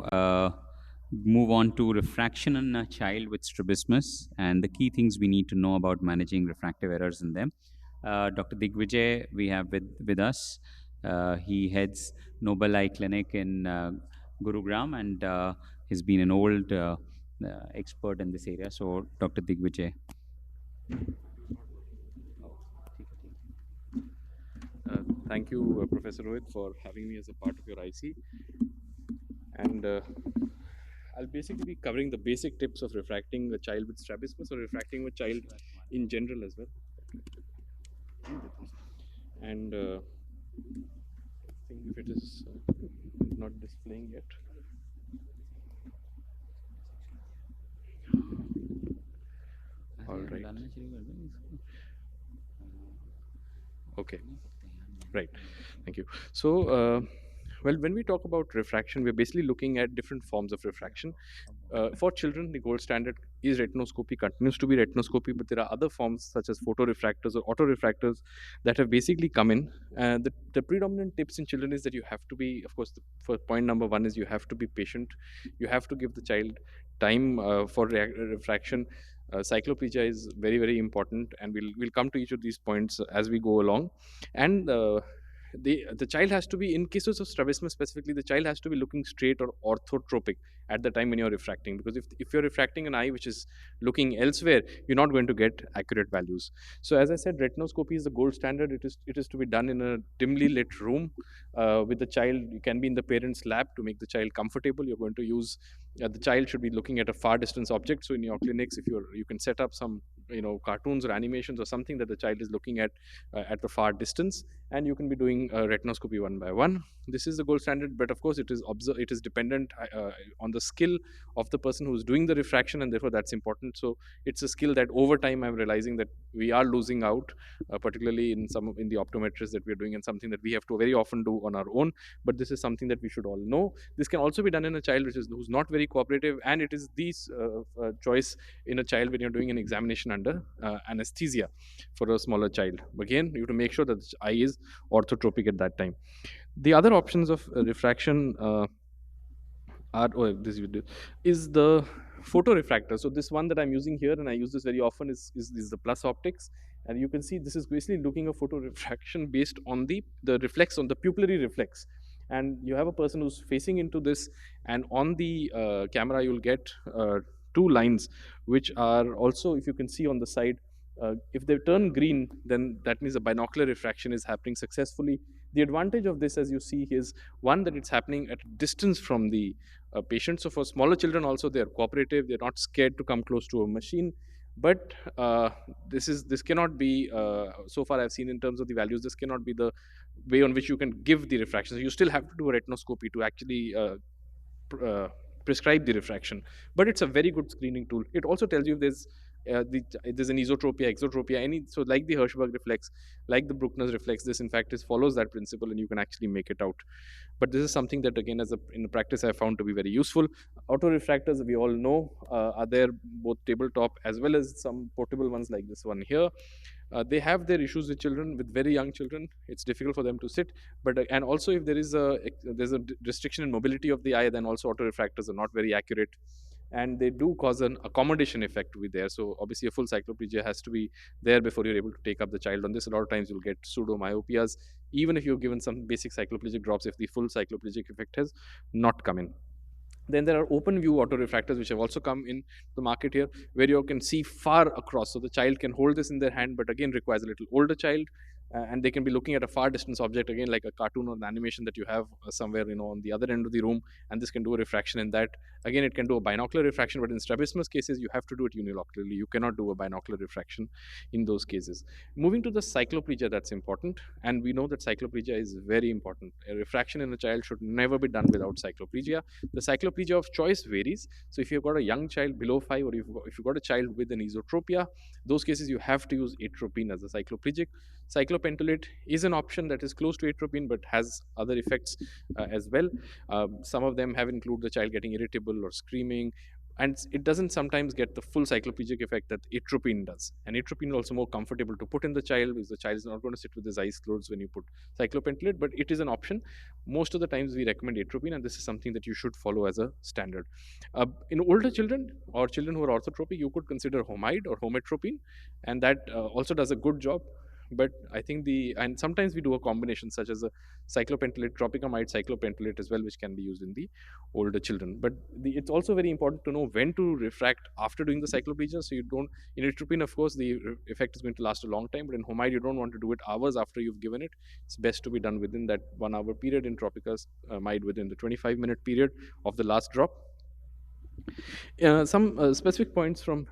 uh, move on to refraction in a child with strabismus and the key things we need to know about managing refractive errors in them. Dr. Digvijay, we have with us. He heads Noble Eye Clinic in Gurugram, and he's been an old expert in this area. So, Dr. Digvijay. Thank you, Professor Rohit, for having me as a part of your IC. And I'll basically be covering the basic tips of refracting a child with strabismus or refracting a child in general as well. And I think if it is not displaying yet. All right. Okay. Right. Thank you. So, well, when we talk about refraction, we're basically looking at different forms of refraction. For children, the gold standard is retinoscopy, continues to be retinoscopy, but there are other forms such as photorefractors or autorefractors that have basically come in. The predominant tips in children is that you have to be, of course, for point number one is you have to be patient. You have to give the child time for refraction. Cycloplegia is very, very important, and we'll come to each of these points as we go along. And the child has to be, in cases of strabismus specifically, the child has to be looking straight or orthotropic at the time when you're refracting, because if you're refracting an eye which is looking elsewhere, you're not going to get accurate values. So as I said, retinoscopy is the gold standard. It is to be done in a dimly lit room with the child. You can be in the parent's lap to make the child comfortable. You're going to use the child should be looking at a far distance object. So in your clinics, if you can set up some cartoons or animations or something that the child is looking at the far distance, and you can be doing retinoscopy one by one. This is the gold standard, but of course it is dependent on the skill of the person who's doing the refraction, and therefore that's important. So it's a skill that over time I'm realizing that we are losing out, particularly in the optometrists that we're doing, and something that we have to very often do on our own. But this is something that we should all know. This can also be done in a child who's not very cooperative, and it is this choice in a child when you're doing an examination under anesthesia for a smaller child. Again, you have to make sure that the eye is orthotropic at that time. The other options of refraction is the photorefractor. So this one that I'm using here, and I use this very often, is the plus optics. And you can see this is basically looking at photorefraction based on the reflex, on the pupillary reflex. And you have a person who's facing into this, and on the camera you'll get two lines which are also, if you can see on the side, if they turn green, then that means a binocular refraction is happening successfully. The advantage of this, as you see, is one, that it's happening at a distance from the patient. So for smaller children also, they're cooperative, they're not scared to come close to a machine. But this cannot be, so far I've seen in terms of the values, this cannot be the way on which you can give the refraction. So you still have to do a retinoscopy to actually prescribe the refraction. But it's a very good screening tool. It also tells you if there's an esotropia, exotropia, so like the Hirschberg reflex, like the Bruckner's reflex, this in fact follows that principle, and you can actually make it out. But this is something that, again, in practice, I found to be very useful. Autorefractors, we all know, are there both tabletop as well as some portable ones like this one here. They have their issues with children, with very young children. It's difficult for them to sit. But and also, if there's a restriction in mobility of the eye, then also autorefractors are not very accurate, and they do cause an accommodation effect to be there. So obviously a full cycloplegia has to be there before you're able to take up the child on this. A lot of times you'll get pseudomyopias, even if you've given some basic cycloplegic drops, if the full cycloplegic effect has not come in. Then there are open view autorefractors which have also come in the market here, where you can see far across. So the child can hold this in their hand, but again requires a little older child, and they can be looking at a far distance object, again like a cartoon or an animation that you have somewhere on the other end of the room, and this can do a refraction in that. Again, it can do a binocular refraction, but in strabismus cases you have to do it unilocularly. You cannot do a binocular refraction in those cases. Moving to the cycloplegia, that's important, and we know that cycloplegia is very important. A refraction in a child should never be done without cycloplegia. The cycloplegia of choice varies. So if you've got a young child below 5, or if you've got a child with an esotropia, those cases you have to use atropine as a cycloplegic. Cyclopentolate is an option that is close to atropine but has other effects as well. Some of them have included the child getting irritable or screaming. and it doesn't sometimes get the full cycloplegic effect that atropine does. And atropine is also more comfortable to put in the child, because the child is not going to sit with his eyes closed when you put cyclopentolate, but it is an option. Most of the times we recommend atropine, and this is something that you should follow as a standard. In older children or children who are orthotropic, you could consider homide or hometropine, and that also does a good job. But I think and sometimes we do a combination such as a cyclopentolate, tropicamide cyclopentolate as well, which can be used in the older children. But it's also very important to know when to refract after doing the cycloplegia. So you don't, in atropine, of course, the effect is going to last a long time, but in homide, you don't want to do it hours after you've given it. It's best to be done within that 1 hour period. In tropicamide, within the 25-minute period of the last drop. Some specific points from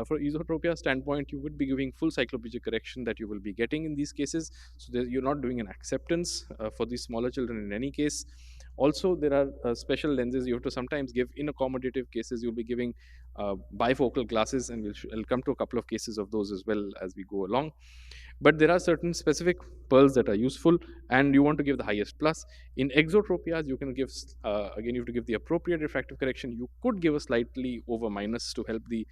for esotropia standpoint, you would be giving full cycloplegic correction that you will be getting in these cases. So you're not doing an acceptance for these smaller children in any case. Also, there are special lenses you have to sometimes give. In accommodative cases, you'll be giving bifocal glasses, and I'll come to a couple of cases of those as well as we go along. But there are certain specific pearls that are useful, and you want to give the highest plus. In exotropias, you can give, again, you have to give the appropriate refractive correction. You could give a slightly over minus to help the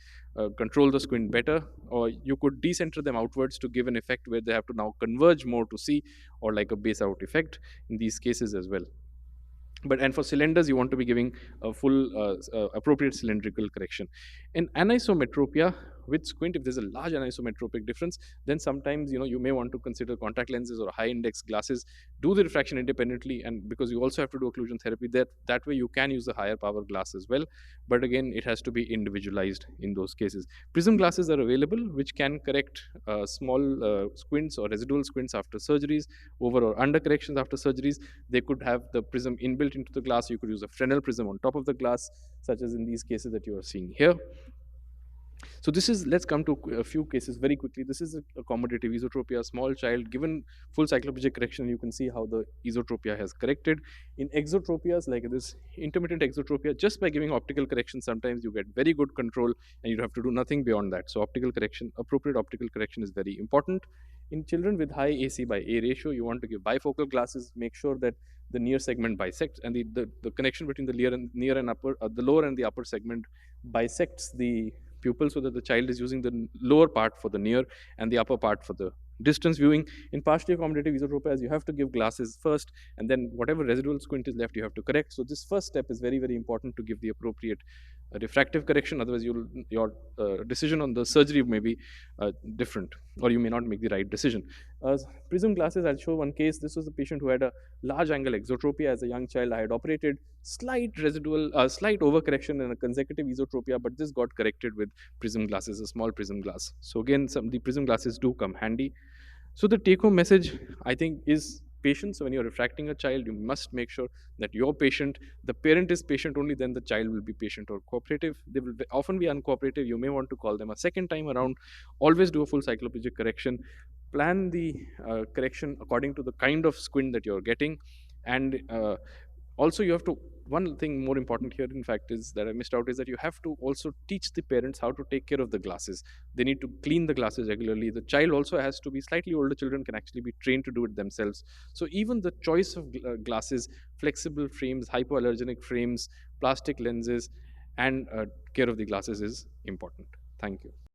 control the squint better, or you could decenter them outwards to give an effect where they have to now converge more to see, or like a base out effect in these cases as well. And for cylinders, you want to be giving a full appropriate cylindrical correction. In anisometropia with squint, if there's a large anisometropic difference, then sometimes you may want to consider contact lenses or high index glasses. Do the refraction independently, and because you also have to do occlusion therapy, that way you can use a higher power glass as well. But again, it has to be individualized in those cases. Prism glasses are available, which can correct small squints or residual squints after surgeries, over or under corrections after surgeries. They could have the prism inbuilt into the glass. You could use a Fresnel prism on top of the glass, such as in these cases that you are seeing here. So let's come to a few cases very quickly. This is a accommodative esotropia, small child given full cycloplegic correction. You can see how the esotropia has corrected. In exotropias like this intermittent exotropia, just by giving optical correction, sometimes you get very good control and you have to do nothing beyond that. So optical correction, appropriate optical correction is very important. In children with high AC by A ratio, you want to give bifocal glasses. Make sure that the near segment bisects, and the connection between the near and upper, the lower and the upper segment bisects the pupil, so that the child is using the lower part for the near and the upper part for the distance viewing. In partially accommodative esotropias, you have to give glasses first, and then whatever residual squint is left, you have to correct. So this first step is very, very important to give the appropriate refractive correction. Otherwise, your decision on the surgery may be different, or you may not make the right decision. Prism glasses, I'll show one case. This was a patient who had a large angle exotropia as a young child. I had operated slight overcorrection and a consecutive esotropia, but this got corrected with prism glasses, a small prism glass. So again, the prism glasses do come handy. So the take-home message, I think, is patience. So when you're refracting a child, you must make sure that you're patient. The parent is patient only, then the child will be patient or cooperative. They will often be uncooperative. You may want to call them a second time around. Always do a full cycloplegic correction. Plan the correction according to the kind of squint that you're getting. And also, you have to, one thing more important here, in fact, is that I missed out, is that you have to also teach the parents how to take care of the glasses. They need to clean the glasses regularly. The child also has to be, slightly older children can actually be trained to do it themselves. So even the choice of glasses, flexible frames, hypoallergenic frames, plastic lenses, and care of the glasses is important. Thank you.